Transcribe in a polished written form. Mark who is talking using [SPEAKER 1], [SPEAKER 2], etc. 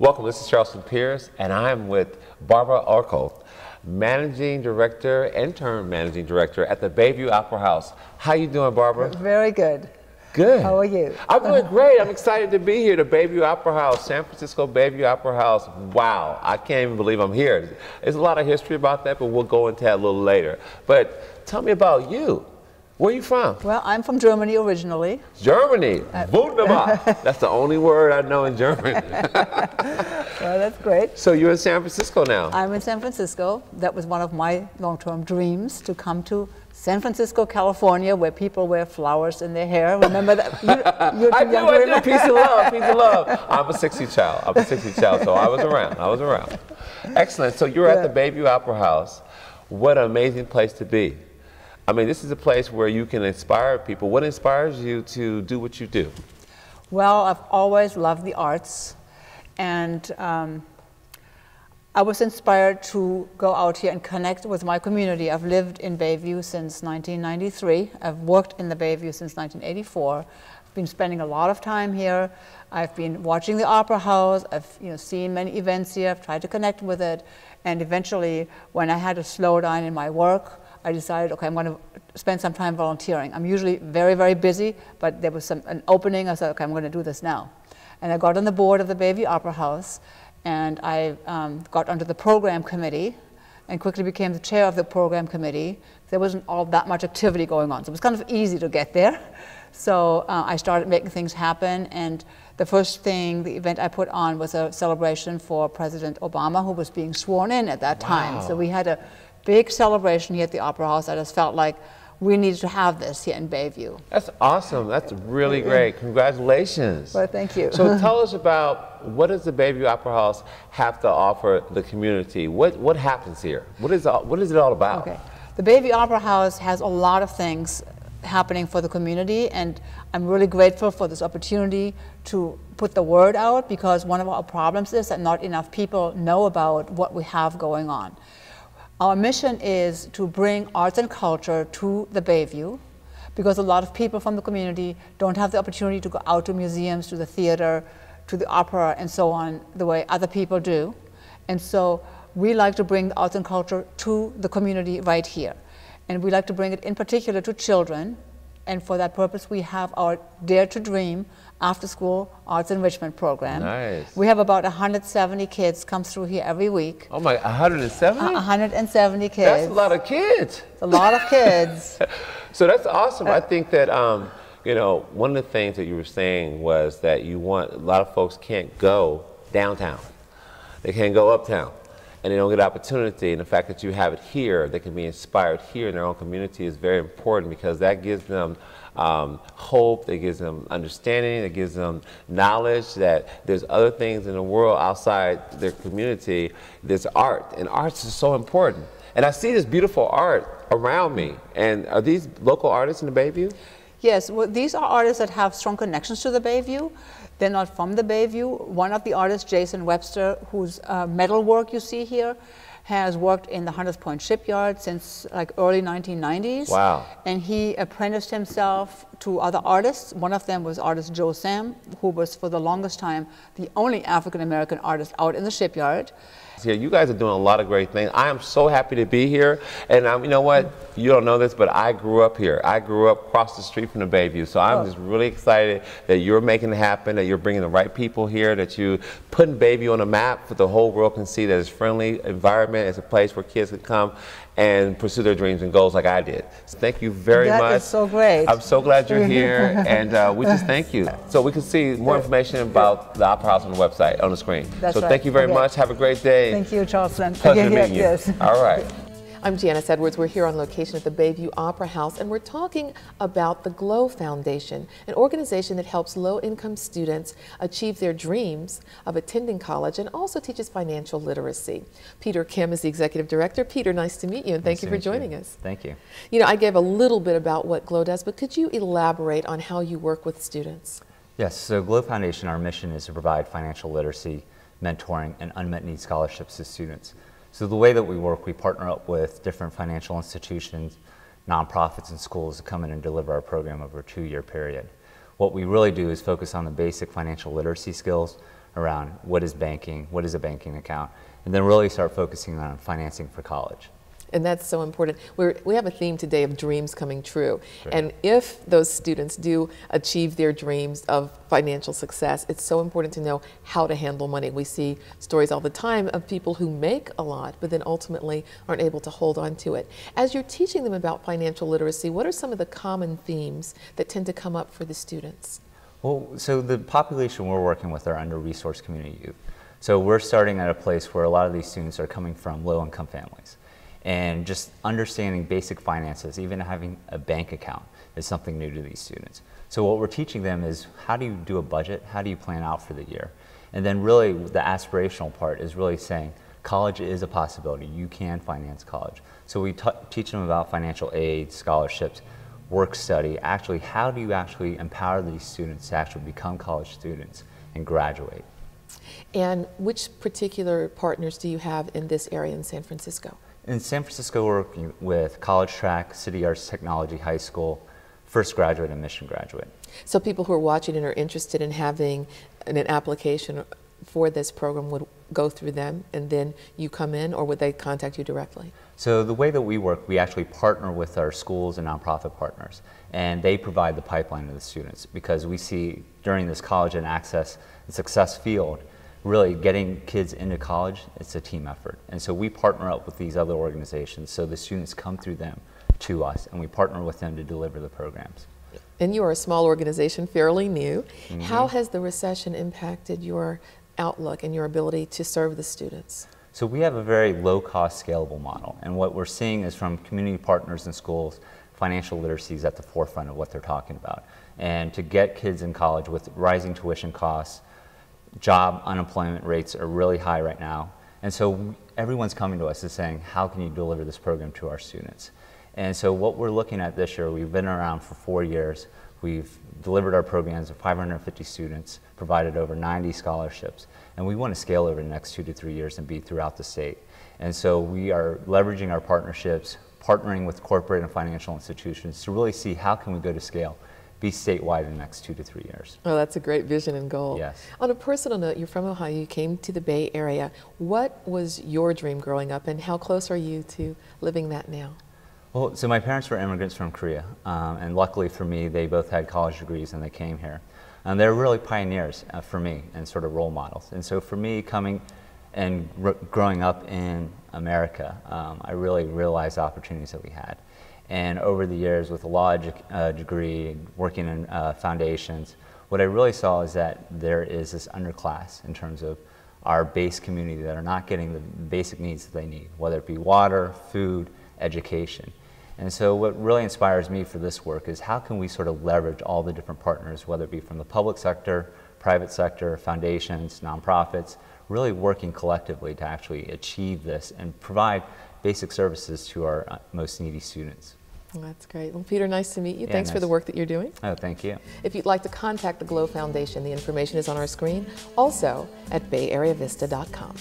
[SPEAKER 1] Welcome, this is Charleston Pierce, and I'm with Barbara Ockel, Managing Director, Interim Managing Director at the Bayview Opera House. How you doing, Barbara?
[SPEAKER 2] Very good.
[SPEAKER 1] Good.
[SPEAKER 2] How are you?
[SPEAKER 1] I'm doing great. I'm excited to be here, the Bayview Opera House, San Francisco Bayview Opera House. Wow, I can't even believe I'm here. There's a lot of history about that, but we'll go into that a little later. But tell me about you. Where are you from?
[SPEAKER 2] Well, I'm from Germany originally.
[SPEAKER 1] Germany. Wunderbar. That's the only word I know in German.
[SPEAKER 2] Well, that's great.
[SPEAKER 1] So you're in San Francisco now?
[SPEAKER 2] I'm in San Francisco. That was one of my long-term dreams, to come to San Francisco, California, where people wear flowers in their hair. Remember that? You're too young to remember.
[SPEAKER 1] Peace of love, peace of love. I'm a 60 child, so I was around. Excellent. So you're at the Bayview Opera House. What an amazing place to be. I mean, this is a place where you can inspire people. What inspires you to do what you do?
[SPEAKER 2] Well, I've always loved the arts, and I was inspired to go out here and connect with my community. I've lived in Bayview since 1993. I've worked in the Bayview since 1984. I've been spending a lot of time here. I've been watching the Opera House. I've seen many events here. I've tried to connect with it, and eventually, when I had to slow down in my work, I decided, okay, I'm going to spend some time volunteering. I'm usually very, very busy, but there was an opening. I said, okay, I'm going to do this now. And I got on the board of the Bayview Opera House, and I got onto the program committee and quickly became the chair of the program committee. There wasn't all that much activity going on, so it was kind of easy to get there. So I started making things happen, and the first thing, the event I put on, was a celebration for President Obama, who was being sworn in at that time. So we had a big celebration here at the Opera House. I just felt like we needed to have this here in Bayview.
[SPEAKER 1] That's awesome. That's really great. Congratulations.
[SPEAKER 2] Well, thank you.
[SPEAKER 1] So tell us about, what does the Bayview Opera House have to offer the community? What happens here? What is it all about?
[SPEAKER 2] Okay. The Bayview Opera House has a lot of things happening for the community, and I'm really grateful for this opportunity to put the word out, because one of our problems is that not enough people know about what we have going on. Our mission is to bring arts and culture to the Bayview, because a lot of people from the community don't have the opportunity to go out to museums, to the theater, to the opera, and so on, the way other people do. And so we like to bring the arts and culture to the community right here. And we like to bring it in particular to children. And for that purpose, we have our Dare to Dream after-school arts enrichment program.
[SPEAKER 1] Nice.
[SPEAKER 2] We have about 170 kids come through here every week.
[SPEAKER 1] Oh my, 170?
[SPEAKER 2] 170 kids.
[SPEAKER 1] That's a lot of kids.
[SPEAKER 2] It's a lot of kids.
[SPEAKER 1] So that's awesome. I think that, one of the things that you were saying was that a lot of folks can't go downtown. They can't go uptown, and they don't get opportunity. And the fact that you have it here, they can be inspired here in their own community, is very important, because that gives them hope, it gives them understanding, it gives them knowledge that there's other things in the world outside their community. There's art, and arts is so important. And I see this beautiful art around me. And are these local artists in the Bayview?
[SPEAKER 2] Yes, well, these are artists that have strong connections to the Bayview. They're not from the Bayview. One of the artists, Jason Webster, whose metal work you see here, has worked in the Hunters Point shipyard since like early 1990s.
[SPEAKER 1] Wow.
[SPEAKER 2] And he apprenticed himself to other artists. One of them was artist Joe Sam, who was for the longest time the only African-American artist out in the shipyard.
[SPEAKER 1] Yeah, you guys are doing a lot of great things. I am so happy to be here. And you know what? You don't know this, but I grew up here. I grew up across the street from the Bayview. So I'm just really excited that you're making it happen, that you're bringing the right people here, that you're putting Bayview on the map so the whole world can see that it's a friendly environment. It's a place where kids can come and pursue their dreams and goals like I did. So thank you very much.
[SPEAKER 2] That is so great.
[SPEAKER 1] I'm so glad you're here, and we just thank you. So we can see more information about the Opera House on the website, on the screen.
[SPEAKER 2] That's
[SPEAKER 1] so
[SPEAKER 2] right.
[SPEAKER 1] Thank you very much. Have a great day.
[SPEAKER 2] Thank you, Charleston.
[SPEAKER 1] Pleasure meeting you.
[SPEAKER 2] Yes.
[SPEAKER 1] All right.
[SPEAKER 3] I'm Janice Edwards. We're here on location at the Bayview Opera House, and we're talking about the GLOW Foundation, an organization that helps low-income students achieve their dreams of attending college and also teaches financial literacy. Peter Kim is the executive director. Peter, nice to meet you, and thank you for joining us.
[SPEAKER 4] Thank you.
[SPEAKER 3] You know, I gave a little bit about what GLOW does, but could you elaborate on how you work with students?
[SPEAKER 4] Yes, so GLOW Foundation, our mission is to provide financial literacy, mentoring, and unmet need scholarships to students. So the way that we work, we partner up with different financial institutions, nonprofits, and schools to come in and deliver our program over a 2-year period. What we really do is focus on the basic financial literacy skills around what is banking, what is a banking account, and then really start focusing on financing for college.
[SPEAKER 3] And that's so important. We have a theme today of dreams coming true.
[SPEAKER 4] Sure.
[SPEAKER 3] And if those students do achieve their dreams of financial success, it's so important to know how to handle money. We see stories all the time of people who make a lot, but then ultimately aren't able to hold on to it. As you're teaching them about financial literacy, what are some of the common themes that tend to come up for the students?
[SPEAKER 4] Well, so the population we're working with are under-resourced community youth. So we're starting at a place where a lot of these students are coming from low-income families. And just understanding basic finances, even having a bank account, is something new to these students. So what we're teaching them is how do you do a budget, how do you plan out for the year? And then really the aspirational part is really saying college is a possibility, you can finance college. So we teach them about financial aid, scholarships, work study, actually how do you actually empower these students to actually become college students and graduate.
[SPEAKER 3] And which particular partners do you have in this area in San Francisco?
[SPEAKER 4] In San Francisco, we're working with College Track, City Arts Technology High School, First Graduate and Mission Graduate.
[SPEAKER 3] So people who are watching and are interested in having an application for this program would go through them and then you come in, or would they contact you directly?
[SPEAKER 4] So the way that we work, we actually partner with our schools and nonprofit partners, and they provide the pipeline to the students, because we see during this college and access and success field, really getting kids into college, it's a team effort. And so we partner up with these other organizations so the students come through them to us, and we partner with them to deliver the programs.
[SPEAKER 3] And you are a small organization, fairly new. Mm-hmm. How has the recession impacted your outlook and your ability to serve the students?
[SPEAKER 4] So we have a very low-cost, scalable model, and what we're seeing is from community partners in schools, financial literacy is at the forefront of what they're talking about. And to get kids in college with rising tuition costs, job unemployment rates are really high right now, and so everyone's coming to us and saying, how can you deliver this program to our students? And so what we're looking at this year, we've been around for 4 years, we've delivered our programs to 550 students, provided over 90 scholarships, and we want to scale over the next 2 to 3 years and be throughout the state. And so we are leveraging our partnerships, partnering with corporate and financial institutions to really see how can we go to scale, be statewide in the next 2 to 3 years.
[SPEAKER 3] Oh, that's a great vision and goal.
[SPEAKER 4] Yes.
[SPEAKER 3] On a personal note, you're from Ohio, you came to the Bay Area. What was your dream growing up, and how close are you to living that now?
[SPEAKER 4] Well, so my parents were immigrants from Korea, and luckily for me, they both had college degrees and they came here. And they're really pioneers for me and sort of role models. And so for me, coming and growing up in America, I really realized the opportunities that we had. And over the years, with a law degree, working in foundations, what I really saw is that there is this underclass in terms of our base community that are not getting the basic needs that they need, whether it be water, food, education. And so what really inspires me for this work is how can we sort of leverage all the different partners, whether it be from the public sector, private sector, foundations, nonprofits, really working collectively to actually achieve this and provide basic services to our most needy students.
[SPEAKER 3] Well, that's great. Well, Peter, nice to meet you.
[SPEAKER 4] Yeah,
[SPEAKER 3] Thanks for the work that you're doing.
[SPEAKER 4] Oh, thank you.
[SPEAKER 3] If you'd like to contact the GLOW Foundation, the information is on our screen, also at bayareavista.com.